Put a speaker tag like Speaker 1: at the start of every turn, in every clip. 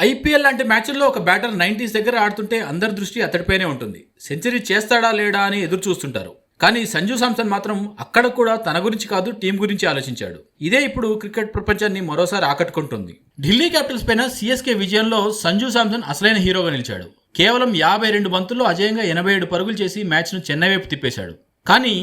Speaker 1: IPL లాంటి మ్యాచ్ల్లో ఒక బ్యాటర్ 90s దగ్గర ఆడుతుంటే అందరి దృష్టి అతడిపైనే ఉంటుంది. సెంచరీ చేస్తాడా లేడా అని ఎదురు చూస్తుంటారు. కానీ సంజు శాంసన్ మాత్రం అక్కడ కూడా తన గురించి కాదు, టీం గురించి ఆలోచించాడు. ఇదే ఇప్పుడు క్రికెట్ ప్రపంచాన్ని మరోసారి ఆకట్టుకుంటుంది. ఢిల్లీ క్యాపిటల్స్ పైన సిఎస్కే విజయంలో సంజు శాంసన్ అసలైన హీరోగా నిలిచాడు. కేవలం 52 బంతుల్లో అజేయంగా 87 పరుగులు చేసి మ్యాచ్ను చెన్నై వైపు తిప్పేశాడు. కానీ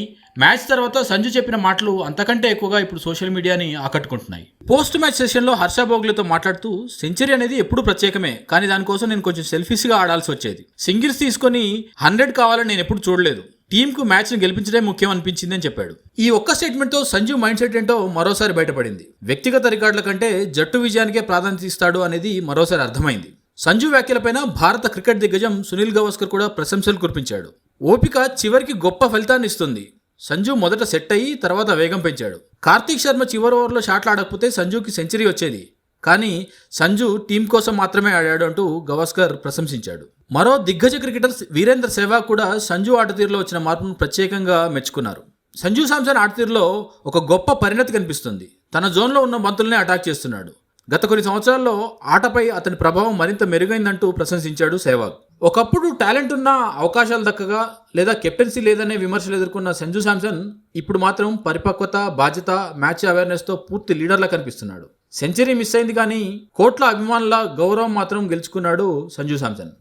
Speaker 1: మ్యాచ్ తర్వాత సంజు చెప్పిన మాటలు అంతకంటే ఎక్కువగా ఇప్పుడు సోషల్ మీడియాని ఆకట్టుకుంటున్నాయి. పోస్ట్ మ్యాచ్ సెషన్లో హర్ష భోగ్లేతో మాట్లాడుతూ, సెంచరీ అనేది ఎప్పుడూ ప్రత్యేకమే, కానీ దానికోసం నేను కొంచెం సెల్ఫిష్గా ఆడాల్సి వచ్చేది. సింగిల్స్ తీసుకొని 100 కావాలని నేను ఎప్పుడు చూడలేదు. టీంకు మ్యాచ్ను గెలిపించడమే ముఖ్యం అనిపించింది అని చెప్పాడు. ఈ ఒక్క స్టేట్మెంట్తో సంజు మైండ్ సెట్ ఏంటో మరోసారి బయటపడింది. వ్యక్తిగత రికార్డుల కంటే జట్టు విజయానికే ప్రాధాన్యత ఇస్తాడు అనేది మరోసారి అర్థమైంది. సంజు వ్యాఖ్యలపైన భారత క్రికెట్ దిగ్గజం సునీల్ గవాస్కర్ కూడా ప్రశంసలు కురిపించాడు. ఓపిక చివరికి గొప్ప ఫలితాన్ని ఇస్తుంది. సంజు మొదట సెట్ అయ్యి తర్వాత వేగం పెంచాడు. కార్తీక్ శర్మ చివరి ఓవర్లో షాట్లు ఆడకపోతే సంజుకి సెంచరీ వచ్చేది. కానీ సంజు టీం కోసం మాత్రమే ఆడాడు అంటూ గవాస్కర్ ప్రశంసించాడు. మరో దిగ్గజ క్రికెటర్ వీరేంద్ర సెహ్వాగ్ కూడా సంజు ఆటతీరులో వచ్చిన మార్పును ప్రత్యేకంగా మెచ్చుకున్నారు. సంజు శాంసన్ ఆటతీరులో ఒక గొప్ప పరిణతి కనిపిస్తుంది. తన జోన్లో ఉన్న బంతుల్నే అటాక్ చేస్తున్నాడు. గత కొన్ని సంవత్సరాల్లో ఆటపై అతని ప్రభావం మరింత మెరుగైందంటూ ప్రశంసించాడు సెహ్వాగ్. ఒకప్పుడు టాలెంట్ ఉన్న అవకాశాలు దక్కగా లేదా కెప్టెన్సీ లేదనే విమర్శలు ఎదుర్కొన్న సంజు శాంసన్ ఇప్పుడు మాత్రం పరిపక్వత, బాధ్యత, మ్యాచ్ అవేర్నెస్తో పూర్తి లీడర్లా కనిపిస్తున్నాడు. సెంచరీ మిస్ అయింది కానీ కోట్ల అభిమానుల గౌరవం మాత్రం గెలుచుకున్నాడు సంజు శాంసన్.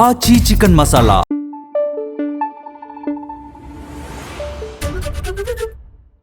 Speaker 2: ఆచి చికెన్ మసాలా.